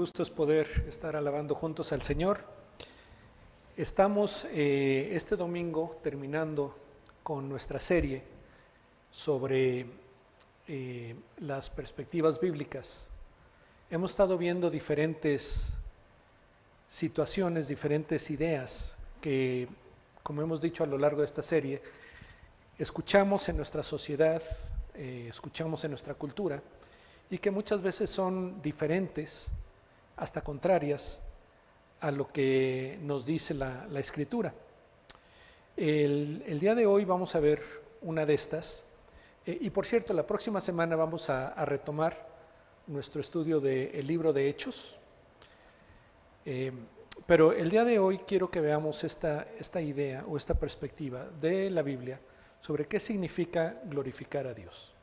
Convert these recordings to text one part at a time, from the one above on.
gusto es poder estar alabando juntos al Señor. Estamos este domingo terminando con nuestra serie sobre las perspectivas bíblicas. Hemos estado viendo diferentes situaciones, diferentes ideas que, como hemos dicho a lo largo de esta serie, escuchamos en nuestra sociedad, escuchamos en nuestra cultura, y que muchas veces son diferentes, hasta contrarias a lo que nos dice la Escritura. El día de hoy vamos a ver una de estas, y por cierto, la próxima semana vamos a retomar nuestro estudio del libro de Hechos, pero el día de hoy quiero que veamos esta idea o esta perspectiva de la Biblia sobre qué significa glorificar a Dios.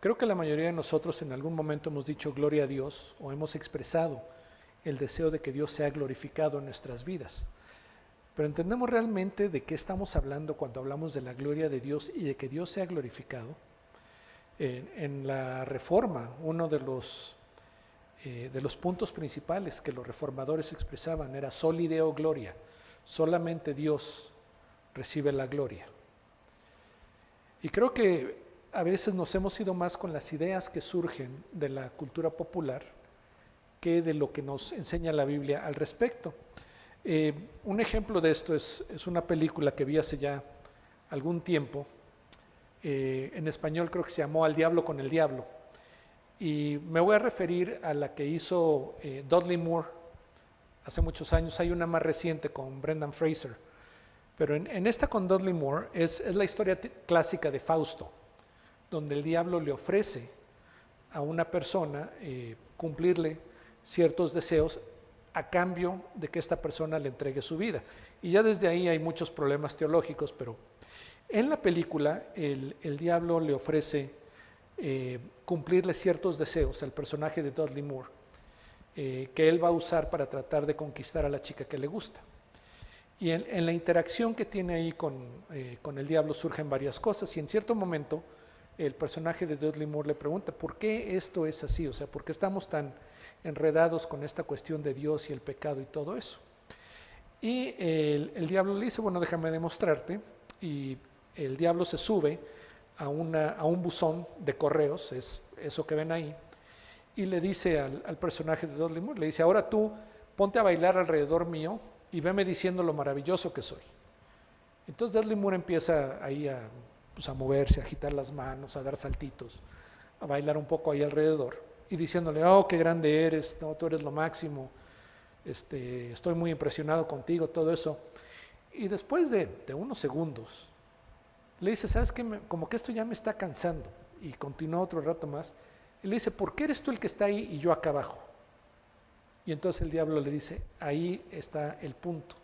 Creo que la mayoría de nosotros en algún momento hemos dicho gloria a Dios o hemos expresado el deseo de que Dios sea glorificado en nuestras vidas. Pero ¿entendemos realmente de qué estamos hablando cuando hablamos de la gloria de Dios y de que Dios sea glorificado? En la Reforma, uno de los puntos principales que los reformadores expresaban era soli Deo gloria, solamente Dios recibe la gloria. Y creo que a veces nos hemos ido más con las ideas que surgen de la cultura popular que de lo que nos enseña la Biblia al respecto. Un ejemplo de esto es una película que vi hace ya algún tiempo, en español creo que se llamó Al diablo con el diablo, y me voy a referir a la que hizo Dudley Moore hace muchos años. Hay una más reciente con Brendan Fraser, pero en esta con Dudley Moore es la historia clásica de Fausto, donde el diablo le ofrece a una persona cumplirle ciertos deseos a cambio de que esta persona le entregue su vida. Y ya desde ahí hay muchos problemas teológicos, pero en la película el diablo le ofrece cumplirle ciertos deseos al personaje de Dudley Moore, que él va a usar para tratar de conquistar a la chica que le gusta. Y en la interacción que tiene ahí con el diablo surgen varias cosas, y en cierto momento el personaje de Dudley Moore le pregunta, ¿por qué esto es así? O sea, ¿por qué estamos tan enredados con esta cuestión de Dios y el pecado y todo eso? Y el diablo le dice, bueno, déjame demostrarte. Y el diablo se sube a un buzón de correos, es eso que ven ahí, y le dice al personaje de Dudley Moore, le dice, ahora tú ponte a bailar alrededor mío y veme diciendo lo maravilloso que soy. Entonces Dudley Moore empieza ahí a moverse, a agitar las manos, a dar saltitos, a bailar un poco ahí alrededor, y diciéndole, oh, qué grande eres, no, tú eres lo máximo, estoy muy impresionado contigo, todo eso. Y después de unos segundos, le dice, ¿sabes qué? Como que esto ya me está cansando, y continúa otro rato más, y le dice, ¿por qué eres tú el que está ahí y yo acá abajo? Y entonces el diablo le dice, ahí está el punto.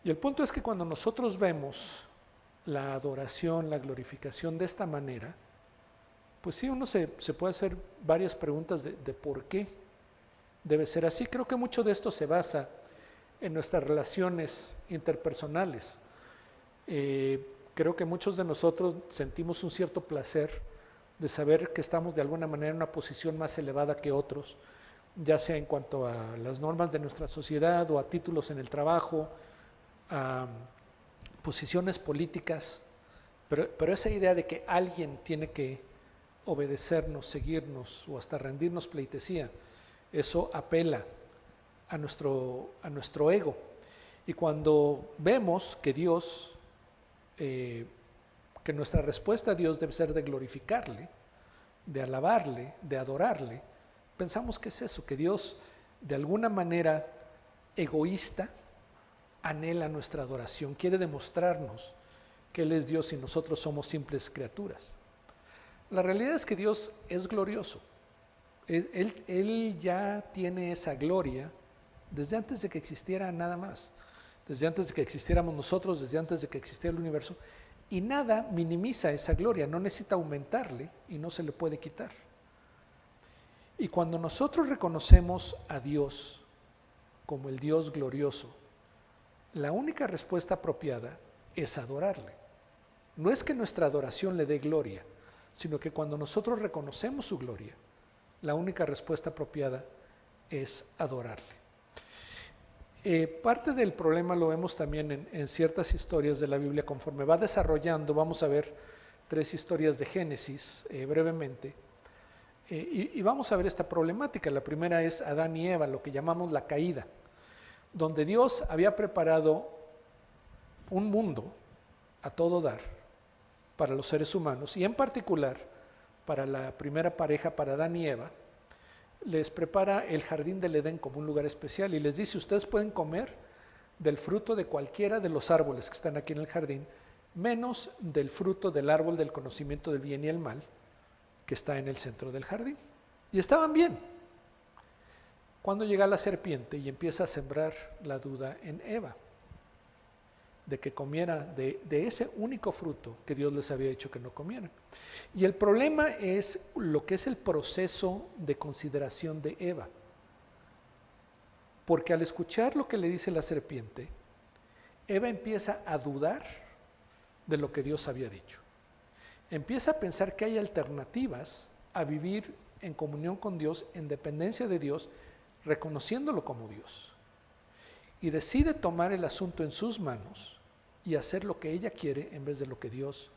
Y el punto es que cuando nosotros vemos la adoración, la glorificación de esta manera, pues sí, uno se puede hacer varias preguntas de por qué debe ser así. Creo que mucho de esto se basa en nuestras relaciones interpersonales. Creo que muchos de nosotros sentimos un cierto placer de saber que estamos de alguna manera en una posición más elevada que otros, ya sea en cuanto a las normas de nuestra sociedad o a títulos en el trabajo, a posiciones políticas, pero esa idea de que alguien tiene que obedecernos, seguirnos o hasta rendirnos pleitesía, eso apela a nuestro ego. Y cuando vemos que Dios, que nuestra respuesta a Dios debe ser de glorificarle, de alabarle, de adorarle, pensamos que es eso, que Dios de alguna manera egoísta anhela nuestra adoración, quiere demostrarnos que Él es Dios y nosotros somos simples criaturas. La realidad es que Dios es glorioso. Él ya tiene esa gloria desde antes de que existiera nada más, desde antes de que existiéramos nosotros, desde antes de que existiera el universo, y nada minimiza esa gloria, no necesita aumentarle y no se le puede quitar. Y cuando nosotros reconocemos a Dios como el Dios glorioso, la única respuesta apropiada es adorarle. No es que nuestra adoración le dé gloria, sino que cuando nosotros reconocemos su gloria, la única respuesta apropiada es adorarle. Parte del problema lo vemos también en ciertas historias de la Biblia. Conforme va desarrollando, vamos a ver 3 historias de Génesis brevemente, y vamos a ver esta problemática. La primera es Adán y Eva, lo que llamamos la caída, donde Dios había preparado un mundo a todo dar para los seres humanos, y en particular para la primera pareja, para Adán y Eva, les prepara el jardín del Edén como un lugar especial y les dice: ustedes pueden comer del fruto de cualquiera de los árboles que están aquí en el jardín, menos del fruto del árbol del conocimiento del bien y el mal, que está en el centro del jardín. Y estaban bien. Cuando llega la serpiente y empieza a sembrar la duda en Eva, de que comiera de ese único fruto que Dios les había dicho que no comieran. Y el problema es lo que es el proceso de consideración de Eva. Porque al escuchar lo que le dice la serpiente, Eva empieza a dudar de lo que Dios había dicho. Empieza a pensar que hay alternativas a vivir en comunión con Dios, en dependencia de Dios, reconociéndolo como Dios. Y decide tomar el asunto en sus manos y hacer lo que ella quiere en vez de lo que Dios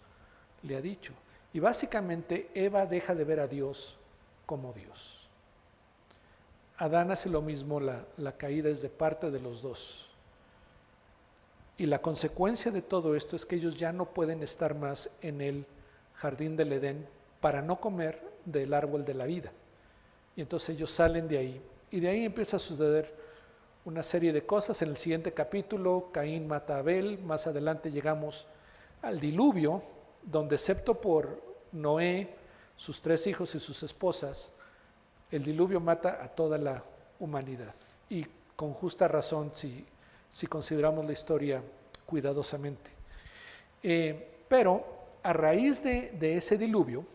le ha dicho. Y básicamente Eva deja de ver a Dios como Dios. Adán hace lo mismo, la caída es de parte de los dos. Y la consecuencia de todo esto es que ellos ya no pueden estar más en el jardín del Edén para no comer del árbol de la vida. Y entonces ellos salen de ahí, y de ahí empieza a suceder una serie de cosas. En el siguiente capítulo, Caín mata a Abel. Más adelante llegamos al diluvio, donde excepto por Noé, sus 3 hijos y sus esposas, el diluvio mata a toda la humanidad. Y con justa razón si consideramos la historia cuidadosamente. Pero a raíz de ese diluvio,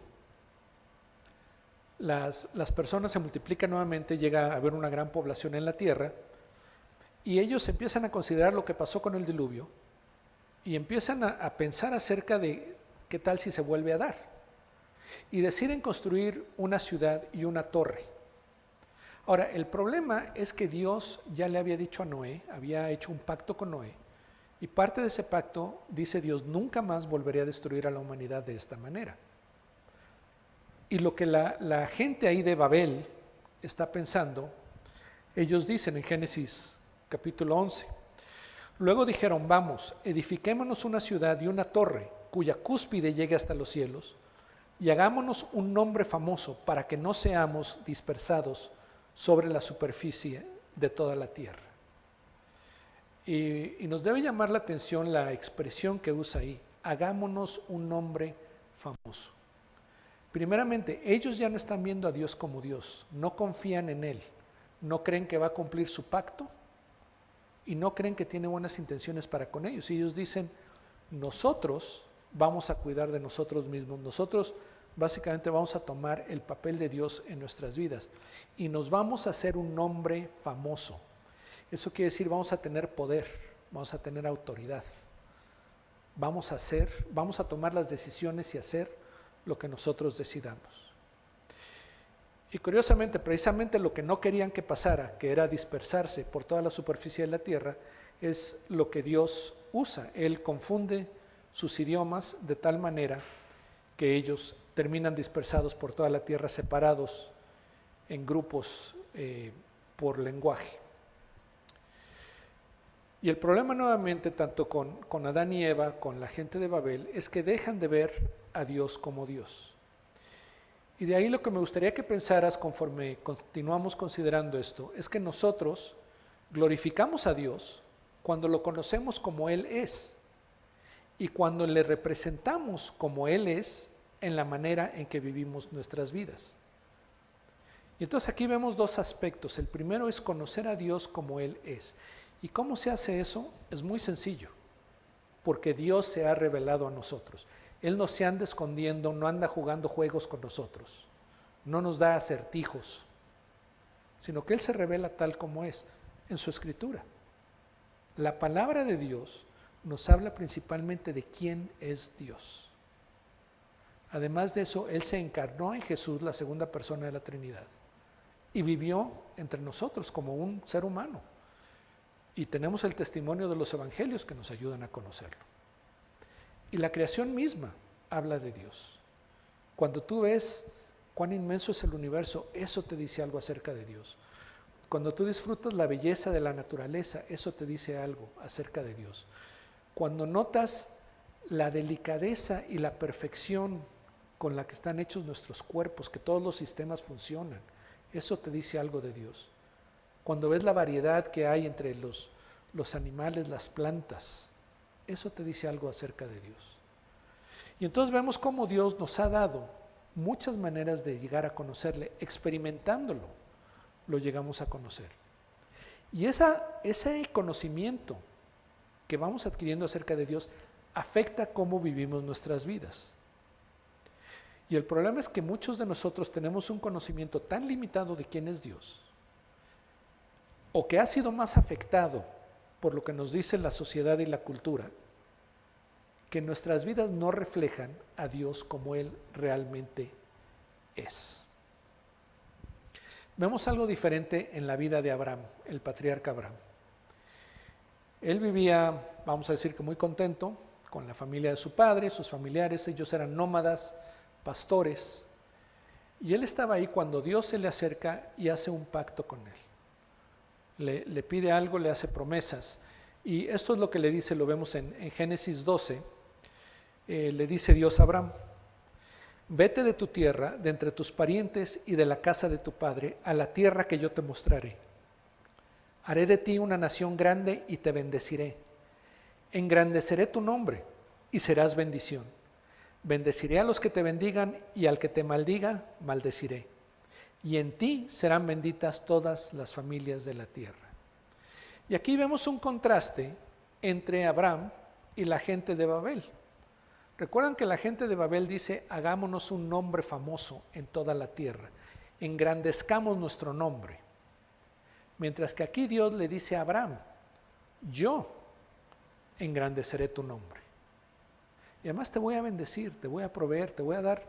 las personas se multiplican nuevamente, llega a haber una gran población en la tierra, y ellos empiezan a considerar lo que pasó con el diluvio y empiezan a pensar acerca de qué tal si se vuelve a dar. Y deciden construir una ciudad y una torre. Ahora, el problema es que Dios ya le había dicho a Noé, había hecho un pacto con Noé, y parte de ese pacto dice Dios: nunca más volveré a destruir a la humanidad de esta manera. Y lo que la gente ahí de Babel está pensando, ellos dicen en Génesis capítulo 11, luego dijeron: vamos, edifiquémonos una ciudad y una torre cuya cúspide llegue hasta los cielos, y hagámonos un nombre famoso para que no seamos dispersados sobre la superficie de toda la tierra. Y nos debe llamar la atención la expresión que usa ahí: hagámonos un nombre famoso. Primeramente, ellos ya no están viendo a Dios como Dios, no confían en Él, no creen que va a cumplir su pacto y no creen que tiene buenas intenciones para con ellos. Y ellos dicen: nosotros vamos a cuidar de nosotros mismos, nosotros básicamente vamos a tomar el papel de Dios en nuestras vidas y nos vamos a hacer un nombre famoso. Eso quiere decir, vamos a tener poder, vamos a tener autoridad, vamos a tomar las decisiones y hacer lo que nosotros decidamos. Y curiosamente, precisamente lo que no querían que pasara, que era dispersarse por toda la superficie de la tierra, es lo que Dios usa. Él confunde sus idiomas de tal manera que ellos terminan dispersados por toda la tierra, separados en grupos por lenguaje. Y el problema nuevamente, tanto con Adán y Eva, con la gente de Babel, es que dejan de ver a Dios como Dios. Y de ahí lo que me gustaría que pensaras conforme continuamos considerando esto, es que nosotros glorificamos a Dios cuando lo conocemos como Él es, y cuando le representamos como Él es en la manera en que vivimos nuestras vidas. Y entonces aquí vemos 2 aspectos. El primero es conocer a Dios como Él es. ¿Y cómo se hace eso? Es muy sencillo, porque Dios se ha revelado a nosotros. Él no se anda escondiendo, no anda jugando juegos con nosotros, no nos da acertijos, sino que Él se revela tal como es en su Escritura. La palabra de Dios nos habla principalmente de quién es Dios. Además de eso, Él se encarnó en Jesús, la segunda persona de la Trinidad, y vivió entre nosotros como un ser humano. Y tenemos el testimonio de los evangelios que nos ayudan a conocerlo. Y la creación misma habla de Dios. Cuando tú ves cuán inmenso es el universo, eso te dice algo acerca de Dios. Cuando tú disfrutas la belleza de la naturaleza, eso te dice algo acerca de Dios. Cuando notas la delicadeza y la perfección con la que están hechos nuestros cuerpos, que todos los sistemas funcionan, eso te dice algo de Dios. Cuando ves la variedad que hay entre los animales, las plantas, eso te dice algo acerca de Dios. Y entonces vemos cómo Dios nos ha dado muchas maneras de llegar a conocerle. Experimentándolo, lo llegamos a conocer. Y ese conocimiento que vamos adquiriendo acerca de Dios afecta cómo vivimos nuestras vidas. Y el problema es que muchos de nosotros tenemos un conocimiento tan limitado de quién es Dios, o que ha sido más afectado por lo que nos dice la sociedad y la cultura, que nuestras vidas no reflejan a Dios como Él realmente es. Vemos algo diferente en la vida de Abraham, el patriarca Abraham. Él vivía, vamos a decir que muy contento, con la familia de su padre, sus familiares. Ellos eran nómadas, pastores, y él estaba ahí cuando Dios se le acerca y hace un pacto con él. Le pide algo, le hace promesas, y esto es lo que le dice, lo vemos en Génesis 12, le dice Dios a Abraham: vete de tu tierra, de entre tus parientes y de la casa de tu padre, a la tierra que yo te mostraré. Haré de ti una nación grande y te bendeciré. Engrandeceré tu nombre y serás bendición. Bendeciré a los que te bendigan y al que te maldiga, maldeciré. Y en ti serán benditas todas las familias de la tierra. Y aquí vemos un contraste entre Abraham y la gente de Babel. Recuerdan que la gente de Babel dice: hagámonos un nombre famoso en toda la tierra, engrandezcamos nuestro nombre. Mientras que aquí Dios le dice a Abraham: yo engrandeceré tu nombre. Y además te voy a bendecir, te voy a proveer, te voy a dar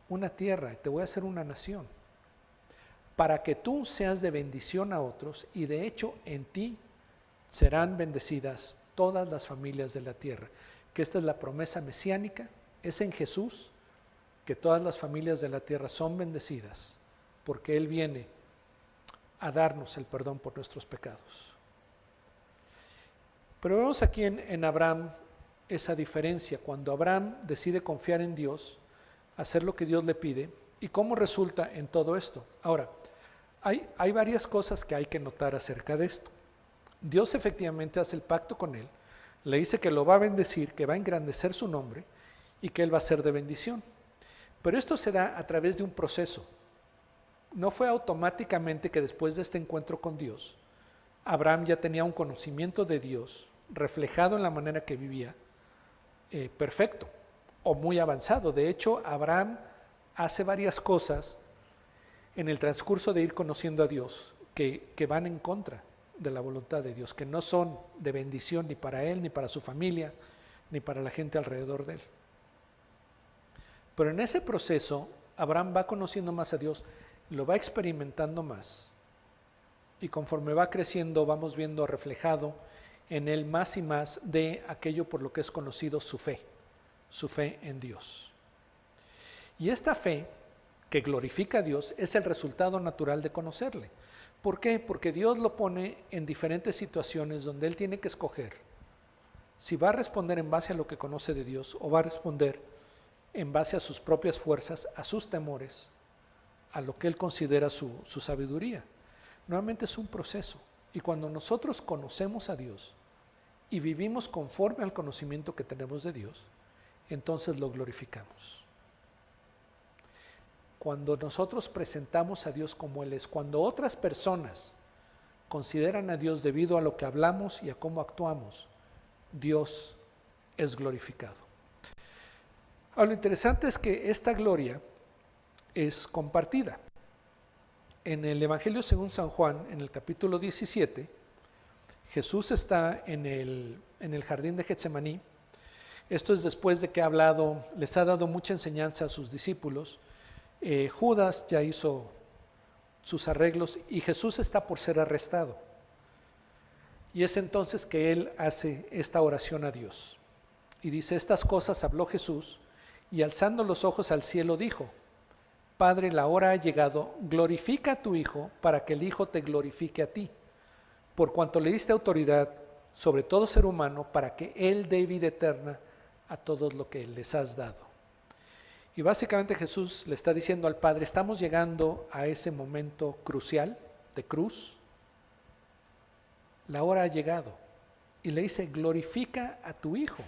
una tierra, te voy a hacer una nación, para que tú seas de bendición a otros, y de hecho en ti serán bendecidas todas las familias de la tierra. Que esta es la promesa mesiánica, es en Jesús que todas las familias de la tierra son bendecidas, porque Él viene a darnos el perdón por nuestros pecados. Pero vemos aquí en Abraham esa diferencia, cuando Abraham decide confiar en Dios, hacer lo que Dios le pide, y cómo resulta en todo esto. Ahora, hay varias cosas que hay que notar acerca de esto. Dios efectivamente hace el pacto con él, le dice que lo va a bendecir, que va a engrandecer su nombre y que él va a ser de bendición. Pero esto se da a través de un proceso. No fue automáticamente que después de este encuentro con Dios, Abraham ya tenía un conocimiento de Dios reflejado en la manera que vivía, perfecto o muy avanzado. De hecho, Abraham hace varias cosas en el transcurso de ir conociendo a Dios que van en contra de la voluntad de Dios, que no son de bendición ni para él, ni para su familia, ni para la gente alrededor de él. Pero en ese proceso, Abraham va conociendo más a Dios, lo va experimentando más, y conforme va creciendo, vamos viendo reflejado en él más y más de aquello por lo que es conocido su fe en Dios. Y esta fe que glorifica a Dios es el resultado natural de conocerle. ¿Por qué? Porque Dios lo pone en diferentes situaciones donde él tiene que escoger si va a responder en base a lo que conoce de Dios o va a responder en base a sus propias fuerzas, a sus temores, a lo que él considera su sabiduría. Nuevamente es un proceso, y cuando nosotros conocemos a Dios y vivimos conforme al conocimiento que tenemos de Dios, entonces lo glorificamos. Cuando nosotros presentamos a Dios como Él es, cuando otras personas consideran a Dios debido a lo que hablamos y a cómo actuamos, Dios es glorificado. Ahora, lo interesante es que esta gloria es compartida. En el Evangelio según San Juan, en el capítulo 17, Jesús está en el jardín de Getsemaní, Esto es después de que les ha dado mucha enseñanza a sus discípulos. Judas ya hizo sus arreglos y Jesús está por ser arrestado. Y es entonces que él hace esta oración a Dios. Y dice, estas cosas habló Jesús, y alzando los ojos al cielo dijo, Padre, la hora ha llegado, glorifica a tu Hijo, para que el Hijo te glorifique a ti, por cuanto le diste autoridad sobre todo ser humano, para que Él dé vida eterna a todos lo que les has dado. Y básicamente Jesús le está diciendo al Padre, estamos llegando a ese momento crucial de cruz, la hora ha llegado, y le dice, glorifica a tu Hijo,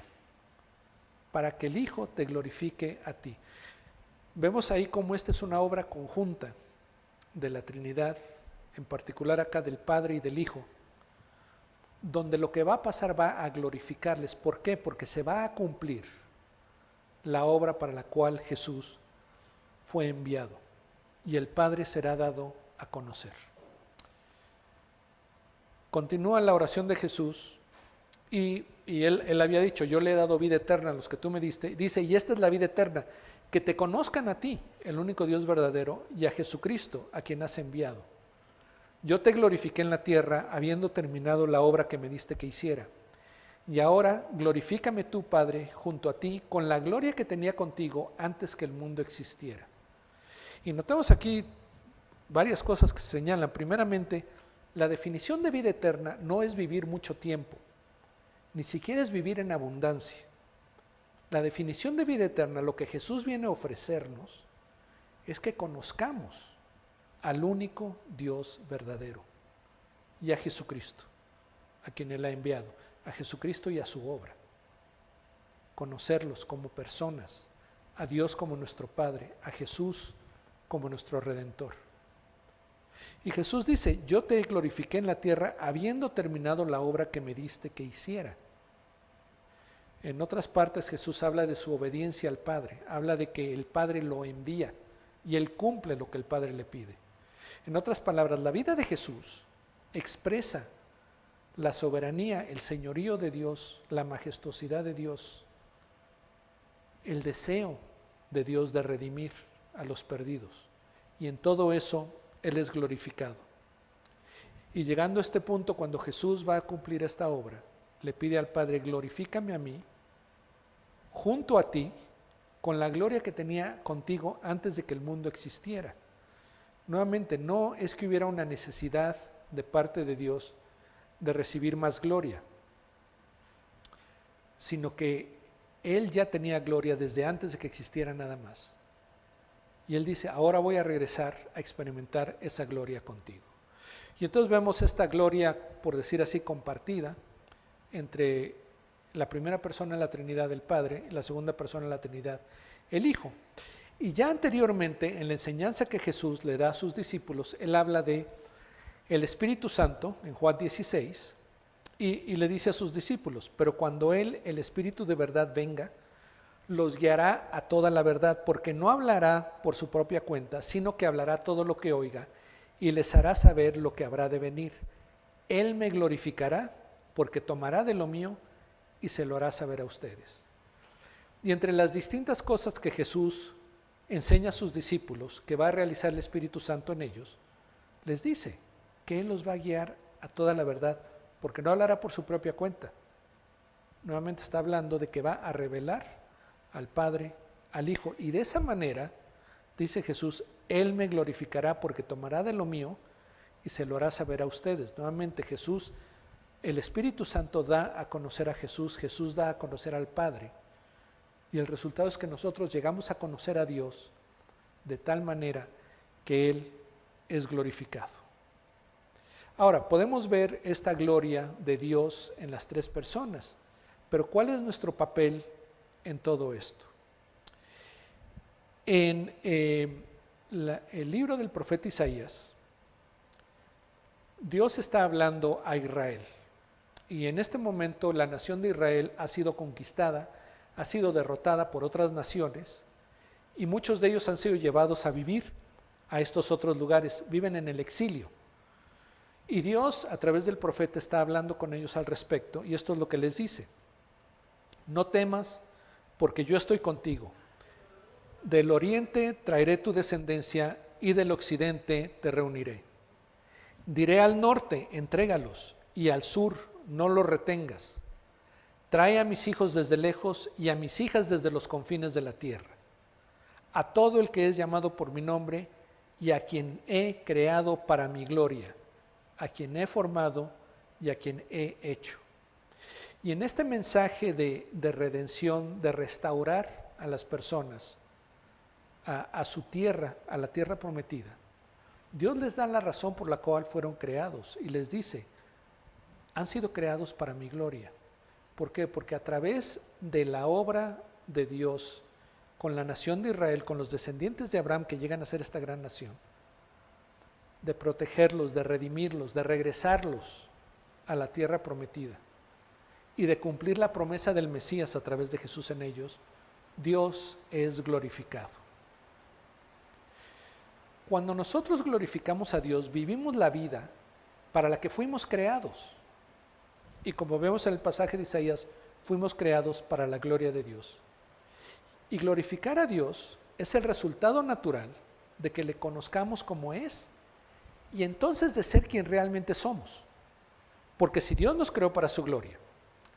para que el Hijo te glorifique a ti. Vemos ahí cómo esta es una obra conjunta de la Trinidad, en particular acá del Padre y del Hijo, donde lo que va a pasar va a glorificarles. ¿Por qué? Porque se va a cumplir la obra para la cual Jesús fue enviado, y el Padre será dado a conocer. Continúa la oración de Jesús, y él había dicho, yo le he dado vida eterna a los que tú me diste. Dice, y esta es la vida eterna, que te conozcan a ti, el único Dios verdadero, y a Jesucristo, a quien has enviado. Yo te glorifiqué en la tierra, habiendo terminado la obra que me diste que hiciera. Y ahora glorifícame tú, Padre, junto a ti, con la gloria que tenía contigo antes que el mundo existiera. Y notamos aquí varias cosas que se señalan. Primeramente, la definición de vida eterna no es vivir mucho tiempo, ni siquiera es vivir en abundancia. La definición de vida eterna, lo que Jesús viene a ofrecernos, es que conozcamos al único Dios verdadero y a Jesucristo, a quien Él ha enviado, a Jesucristo y a su obra. Conocerlos como personas, a Dios como nuestro Padre, a Jesús como nuestro Redentor. Y Jesús dice, yo te glorifiqué en la tierra habiendo terminado la obra que me diste que hiciera. En otras partes Jesús habla de su obediencia al Padre, habla de que el Padre lo envía y Él cumple lo que el Padre le pide. En otras palabras, la vida de Jesús expresa la soberanía, el señorío de Dios, la majestuosidad de Dios, el deseo de Dios de redimir a los perdidos. Y en todo eso Él es glorificado. Y llegando a este punto, cuando Jesús va a cumplir esta obra, le pide al Padre, glorifícame a mí, junto a ti, con la gloria que tenía contigo antes de que el mundo existiera. Nuevamente, no es que hubiera una necesidad de parte de Dios de recibir más gloria, sino que Él ya tenía gloria desde antes de que existiera nada más. Y Él dice, ahora voy a regresar a experimentar esa gloria contigo. Y entonces vemos esta gloria, por decir así, compartida entre la primera persona de la Trinidad, el Padre, y la segunda persona de la Trinidad, el Hijo. Y ya anteriormente, en la enseñanza que Jesús le da a sus discípulos, Él habla de el Espíritu Santo, en Juan 16, y le dice a sus discípulos, pero cuando Él, el Espíritu de verdad, venga, los guiará a toda la verdad, porque no hablará por su propia cuenta, sino que hablará todo lo que oiga, y les hará saber lo que habrá de venir. Él me glorificará, porque tomará de lo mío y se lo hará saber a ustedes. Y entre las distintas cosas que Jesús enseña a sus discípulos, que va a realizar el Espíritu Santo en ellos, les dice que Él los va a guiar a toda la verdad, porque no hablará por su propia cuenta. Nuevamente está hablando de que va a revelar al Padre, al Hijo, y de esa manera, dice Jesús, Él me glorificará porque tomará de lo mío y se lo hará saber a ustedes. Nuevamente Jesús, el Espíritu Santo da a conocer a Jesús, Jesús da a conocer al Padre, y el resultado es que nosotros llegamos a conocer a Dios de tal manera que Él es glorificado. Ahora, podemos ver esta gloria de Dios en las tres personas, pero ¿cuál es nuestro papel en todo esto? En el libro del profeta Isaías, Dios está hablando a Israel, y en este momento la nación de Israel ha sido conquistada, ha sido derrotada por otras naciones, y muchos de ellos han sido llevados a vivir a estos otros lugares, viven en el exilio. Y Dios a través del profeta está hablando con ellos al respecto, y esto es lo que les dice: no temas, porque yo estoy contigo. Del oriente traeré tu descendencia y del occidente te reuniré. Diré al norte, entrégalos, y al sur, no los retengas. Trae a mis hijos desde lejos y a mis hijas desde los confines de la tierra. A todo el que es llamado por mi nombre y a quien he creado para mi gloria, a quien he formado y a quien he hecho. Y en este mensaje de redención, de restaurar a las personas, a su tierra, a la tierra prometida, Dios les da la razón por la cual fueron creados y les dice, han sido creados para mi gloria. ¿Por qué? Porque a través de la obra de Dios con la nación de Israel, con los descendientes de Abraham que llegan a ser esta gran nación, de protegerlos, de redimirlos, de regresarlos a la tierra prometida y de cumplir la promesa del Mesías a través de Jesús en ellos, Dios es glorificado. Cuando nosotros glorificamos a Dios, vivimos la vida para la que fuimos creados. Y como vemos en el pasaje de Isaías, fuimos creados para la gloria de Dios. Y glorificar a Dios es el resultado natural de que le conozcamos como es y entonces de ser quien realmente somos. Porque si Dios nos creó para su gloria,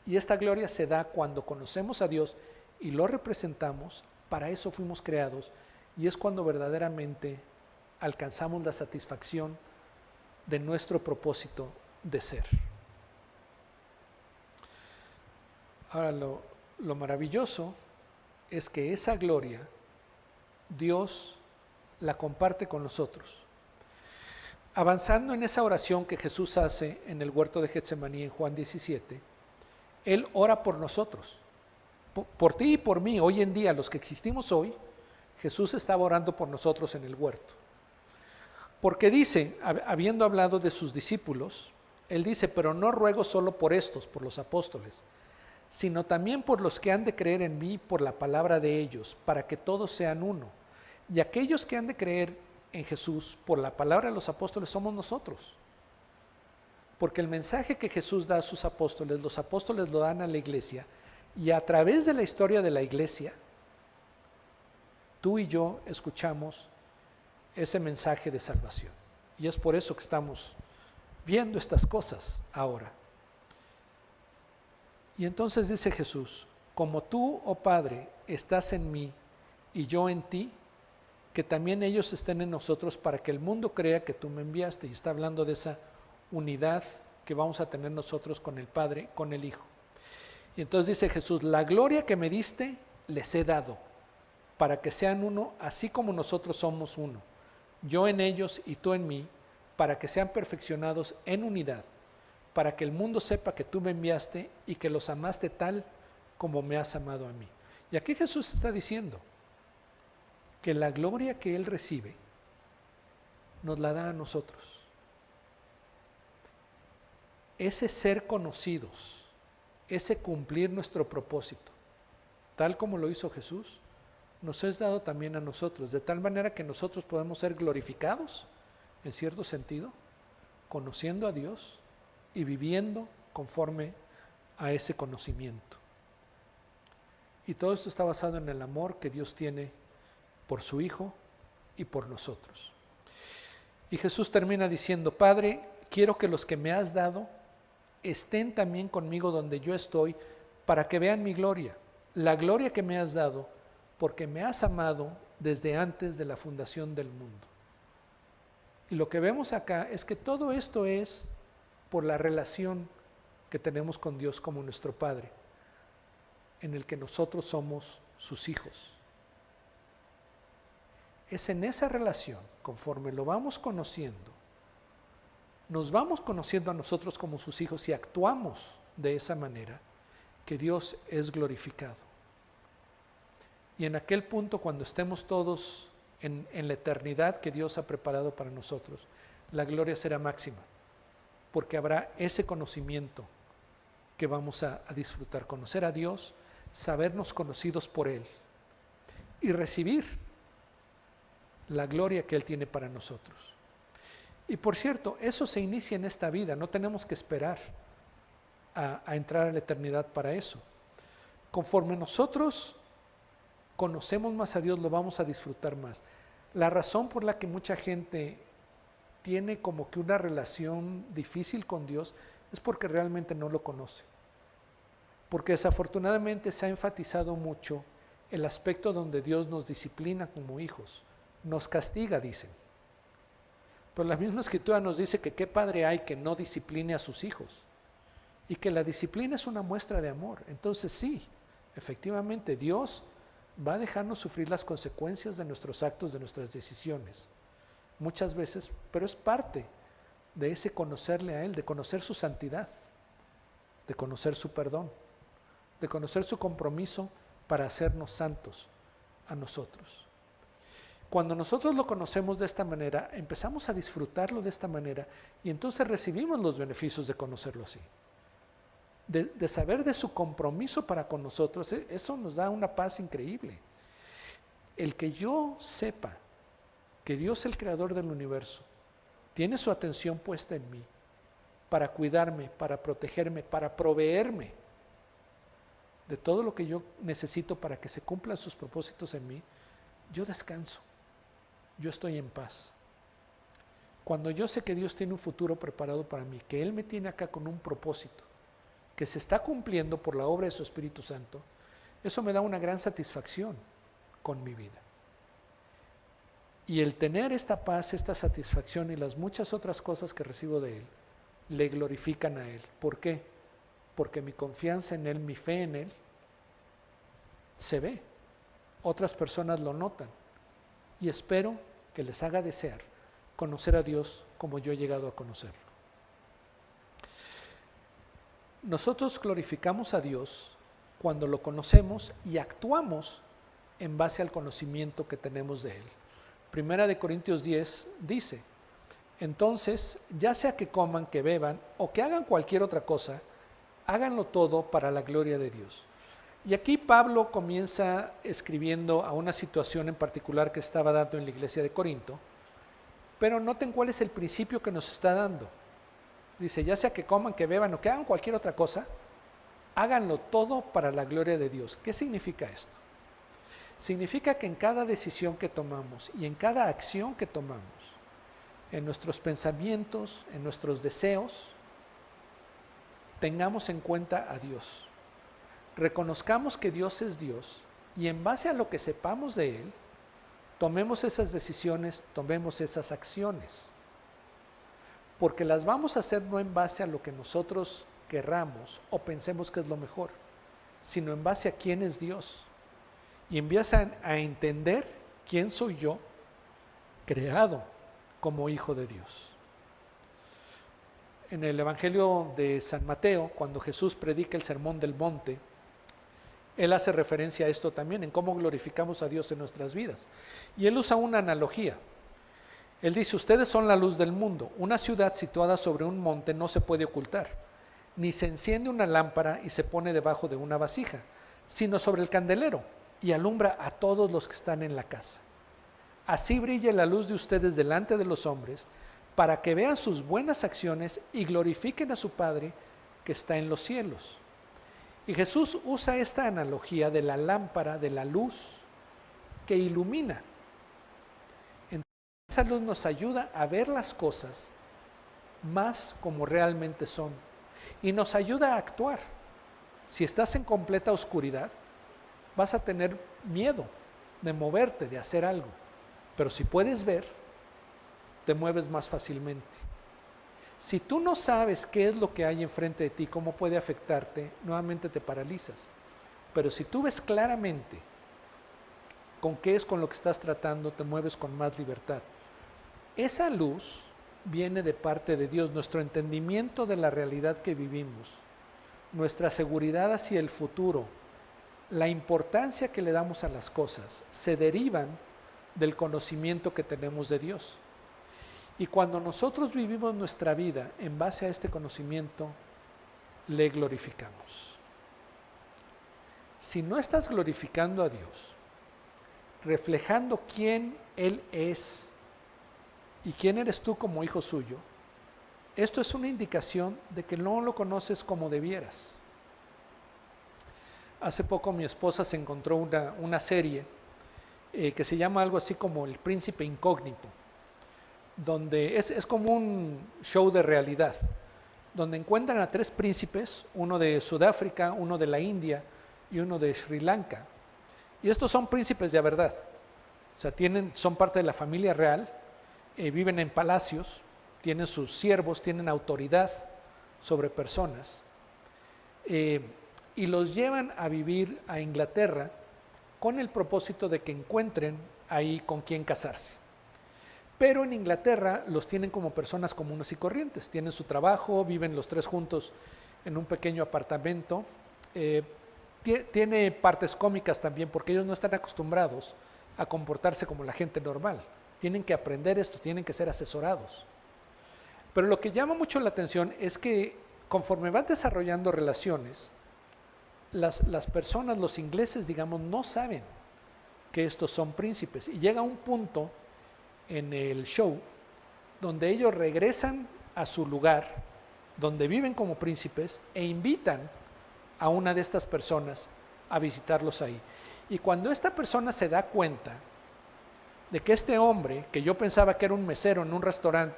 y esta gloria se da cuando conocemos a Dios y lo representamos, para eso fuimos creados, y es cuando verdaderamente alcanzamos la satisfacción de nuestro propósito de ser. Ahora, lo maravilloso es que esa gloria Dios la comparte con nosotros. Avanzando en esa oración que Jesús hace en el huerto de Getsemaní en Juan 17, Él ora por nosotros, por ti y por mí. Hoy en día, los que existimos hoy, Jesús estaba orando por nosotros en el huerto. Porque dice, habiendo hablado de sus discípulos, Él dice, pero no ruego solo por estos, por los apóstoles, sino también por los que han de creer en mí por la palabra de ellos, para que todos sean uno. Y aquellos que han de creer en Jesús por la palabra de los apóstoles somos nosotros. Porque el mensaje que Jesús da a sus apóstoles, los apóstoles lo dan a la iglesia, y a través de la historia de la iglesia, tú y yo escuchamos ese mensaje de salvación. Y es por eso que estamos viendo estas cosas ahora. Y entonces dice Jesús, como tú, oh Padre, estás en mí y yo en ti, que también ellos estén en nosotros para que el mundo crea que tú me enviaste. Y está hablando de esa unidad que vamos a tener nosotros con el Padre, con el Hijo. Y entonces dice Jesús, la gloria que me diste les he dado, para que sean uno, así como nosotros somos uno. Yo en ellos y tú en mí, para que sean perfeccionados en unidad, para que el mundo sepa que tú me enviaste y que los amaste tal como me has amado a mí. Y aquí Jesús está diciendo que la gloria que Él recibe nos la da a nosotros. Ese ser conocidos, ese cumplir nuestro propósito, tal como lo hizo Jesús, nos es dado también a nosotros, de tal manera que nosotros podemos ser glorificados, en cierto sentido, conociendo a Dios y viviendo conforme a ese conocimiento. Y todo esto está basado en el amor que Dios tiene por su Hijo y por nosotros. Y Jesús termina diciendo, Padre, quiero que los que me has dado estén también conmigo donde yo estoy, para que vean mi gloria, la gloria que me has dado, porque me has amado desde antes de la fundación del mundo. Y lo que vemos acá es que todo esto es por la relación que tenemos con Dios como nuestro Padre, en el que nosotros somos sus hijos. Es en esa relación, conforme lo vamos conociendo, nos vamos conociendo a nosotros como sus hijos y actuamos de esa manera, que Dios es glorificado. Y en aquel punto, cuando estemos todos en la eternidad que Dios ha preparado para nosotros, la gloria será máxima, porque habrá ese conocimiento que vamos a disfrutar, conocer a Dios, sabernos conocidos por Él y recibir la gloria que Él tiene para nosotros. Y por cierto, eso se inicia en esta vida, no tenemos que esperar a entrar a la eternidad para eso. Conforme nosotros conocemos más a Dios, lo vamos a disfrutar más. La razón por la que mucha gente tiene como que una relación difícil con Dios es porque realmente no lo conoce. Porque desafortunadamente se ha enfatizado mucho el aspecto donde Dios nos disciplina como hijos, nos castiga, dicen. Pero la misma Escritura nos dice que qué padre hay que no discipline a sus hijos y que la disciplina es una muestra de amor. Entonces sí, efectivamente Dios va a dejarnos sufrir las consecuencias de nuestros actos, de nuestras decisiones, muchas veces, pero es parte de ese conocerle a Él, de conocer su santidad, de conocer su perdón, de conocer su compromiso para hacernos santos a nosotros. Cuando nosotros lo conocemos de esta manera, empezamos a disfrutarlo de esta manera y entonces recibimos los beneficios de conocerlo así. De saber de su compromiso para con nosotros, eso nos da una paz increíble. El que yo sepa que Dios, el creador del universo, tiene su atención puesta en mí para cuidarme, para protegerme, para proveerme de todo lo que yo necesito para que se cumplan sus propósitos en mí, yo descanso, yo estoy en paz. Cuando yo sé que Dios tiene un futuro preparado para mí, que Él me tiene acá con un propósito, que se está cumpliendo por la obra de su Espíritu Santo, eso me da una gran satisfacción con mi vida. Y el tener esta paz, esta satisfacción y las muchas otras cosas que recibo de Él, le glorifican a Él. ¿Por qué? Porque mi confianza en Él, mi fe en Él, se ve. Otras personas lo notan. Y espero que les haga desear conocer a Dios como yo he llegado a conocerlo. Nosotros glorificamos a Dios cuando lo conocemos y actuamos en base al conocimiento que tenemos de Él. Primera de Corintios 10 dice: entonces, ya sea que coman, que beban o que hagan cualquier otra cosa, háganlo todo para la gloria de Dios. Y aquí Pablo comienza escribiendo a una situación en particular que estaba dando en la iglesia de Corinto, pero noten cuál es el principio que nos está dando. Dice, ya sea que coman, que beban o que hagan cualquier otra cosa, háganlo todo para la gloria de Dios. ¿Qué significa esto? Significa que en cada decisión que tomamos y en cada acción que tomamos, en nuestros pensamientos, en nuestros deseos, tengamos en cuenta a Dios. Reconozcamos que Dios es Dios y en base a lo que sepamos de Él, tomemos esas decisiones, tomemos esas acciones. Porque las vamos a hacer no en base a lo que nosotros querramos o pensemos que es lo mejor, sino en base a quién es Dios. Y empiezan a entender quién soy yo, creado como hijo de Dios. En el Evangelio de San Mateo, cuando Jesús predica el Sermón del Monte, Él hace referencia a esto también, en cómo glorificamos a Dios en nuestras vidas. Y Él usa una analogía. Él dice, ustedes son la luz del mundo. Una ciudad situada sobre un monte no se puede ocultar, ni se enciende una lámpara y se pone debajo de una vasija, sino sobre el candelero, y alumbra a todos los que están en la casa. Así brille la luz de ustedes delante de los hombres, para que vean sus buenas acciones y glorifiquen a su Padre que está en los cielos. Y Jesús usa esta analogía de la lámpara, de la luz que ilumina. Entonces, esa luz nos ayuda a ver las cosas más como realmente son y nos ayuda a actuar. Si estás en completa oscuridad, vas a tener miedo de moverte, de hacer algo. Pero si puedes ver, te mueves más fácilmente. Si tú no sabes qué es lo que hay enfrente de ti, cómo puede afectarte, nuevamente te paralizas. Pero si tú ves claramente con qué es con lo que estás tratando, te mueves con más libertad. Esa luz viene de parte de Dios, nuestro entendimiento de la realidad que vivimos, nuestra seguridad hacia el futuro, la importancia que le damos a las cosas, se derivan del conocimiento que tenemos de Dios. Y cuando nosotros vivimos nuestra vida en base a este conocimiento, le glorificamos. Si no estás glorificando a Dios, reflejando quién Él es y quién eres tú como hijo suyo, esto es una indicación de que no lo conoces como debieras. Hace poco mi esposa se encontró una serie que se llama algo así como El Príncipe Incógnito, donde es como un show de realidad, donde encuentran a 3 príncipes, uno de Sudáfrica, uno de la India y uno de Sri Lanka. Y estos son príncipes de verdad, o sea, son parte de la familia real, viven en palacios, tienen sus siervos, tienen autoridad sobre personas, y los llevan a vivir a Inglaterra con el propósito de que encuentren ahí con quién casarse. Pero en Inglaterra los tienen como personas comunes y corrientes, tienen su trabajo, viven los 3 juntos en un pequeño apartamento. Tiene partes cómicas también porque ellos no están acostumbrados a comportarse como la gente normal. Tienen que aprender esto, tienen que ser asesorados. Pero lo que llama mucho la atención es que conforme van desarrollando relaciones, las personas, los ingleses, digamos, no saben que estos son príncipes. Y llega un punto en el show donde ellos regresan a su lugar, donde viven como príncipes, e invitan a una de estas personas a visitarlos ahí. Y cuando esta persona se da cuenta de que este hombre, que yo pensaba que era un mesero en un restaurante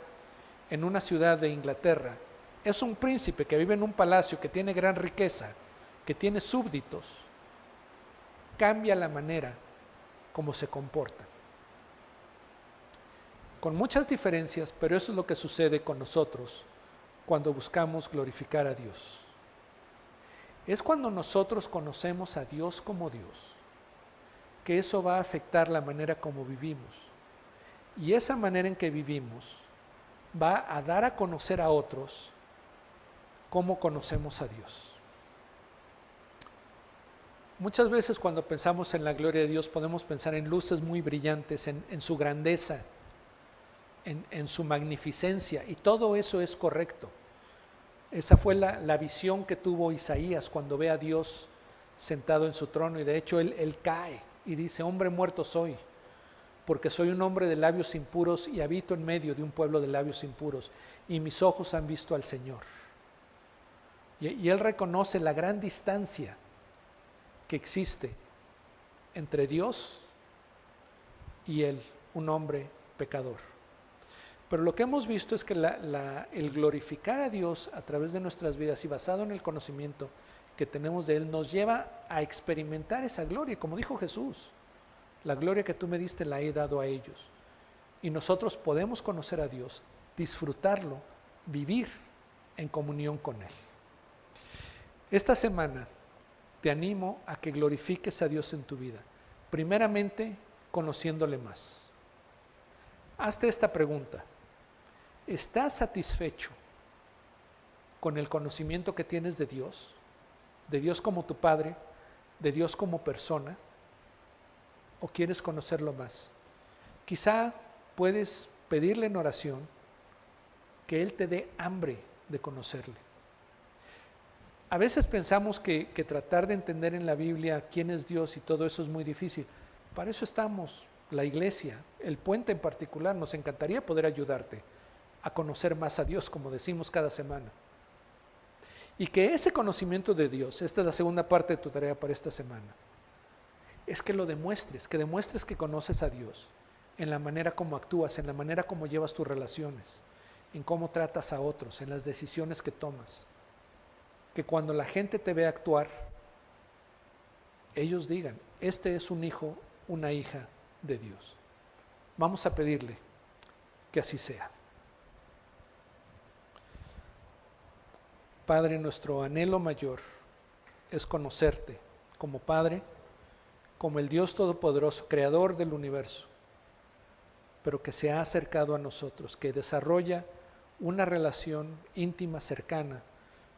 en una ciudad de Inglaterra, es un príncipe que vive en un palacio, que tiene gran riqueza, que tiene súbditos, cambia la manera como se comporta. Con muchas diferencias, pero eso es lo que sucede con nosotros cuando buscamos glorificar a Dios. Es cuando nosotros conocemos a Dios como Dios, que eso va a afectar la manera como vivimos. Y esa manera en que vivimos va a dar a conocer a otros cómo conocemos a Dios. Muchas veces cuando pensamos en la gloria de Dios podemos pensar en luces muy brillantes, en su grandeza, en su magnificencia, y todo eso es correcto. Esa fue la visión que tuvo Isaías cuando ve a Dios sentado en su trono, y de hecho él cae y dice: hombre muerto soy, porque soy un hombre de labios impuros y habito en medio de un pueblo de labios impuros, y mis ojos han visto al Señor. Y él reconoce la gran distancia que existe entre Dios y él, un hombre pecador. Pero lo que hemos visto es que el glorificar a Dios a través de nuestras vidas y basado en el conocimiento que tenemos de Él, nos lleva a experimentar esa gloria, como dijo Jesús: la gloria que tú me diste la he dado a ellos. Y nosotros podemos conocer a Dios, disfrutarlo, vivir en comunión con Él. Esta semana te animo a que glorifiques a Dios en tu vida, primeramente conociéndole más. Hazte esta pregunta: ¿estás satisfecho con el conocimiento que tienes de Dios como tu Padre, de Dios como persona? ¿O quieres conocerlo más? Quizá puedes pedirle en oración que Él te dé hambre de conocerle. A veces pensamos que tratar de entender en la Biblia quién es Dios y todo eso es muy difícil. Para eso estamos, la iglesia, el puente en particular. Nos encantaría poder ayudarte a conocer más a Dios, como decimos cada semana. Y que ese conocimiento de Dios, esta es la segunda parte de tu tarea para esta semana, es que lo demuestres, que conoces a Dios en la manera como actúas, en la manera como llevas tus relaciones, en cómo tratas a otros, en las decisiones que tomas. Que cuando la gente te vea actuar, ellos digan: este es un hijo, una hija de Dios. Vamos a pedirle que así sea. Padre, nuestro anhelo mayor es conocerte como Padre, como el Dios Todopoderoso, Creador del universo, pero que se ha acercado a nosotros, que desarrolla una relación íntima, cercana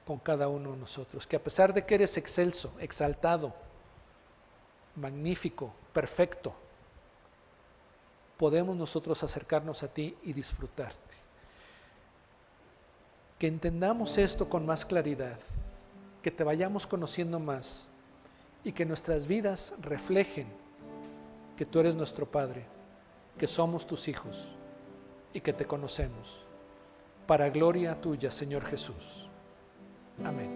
con cada uno de nosotros, que a pesar de que eres excelso, exaltado, magnífico, perfecto, podemos nosotros acercarnos a ti y disfrutarte. Que entendamos esto con más claridad, que te vayamos conociendo más y que nuestras vidas reflejen que tú eres nuestro Padre, que somos tus hijos y que te conocemos. Para gloria tuya, Señor Jesús. Amén.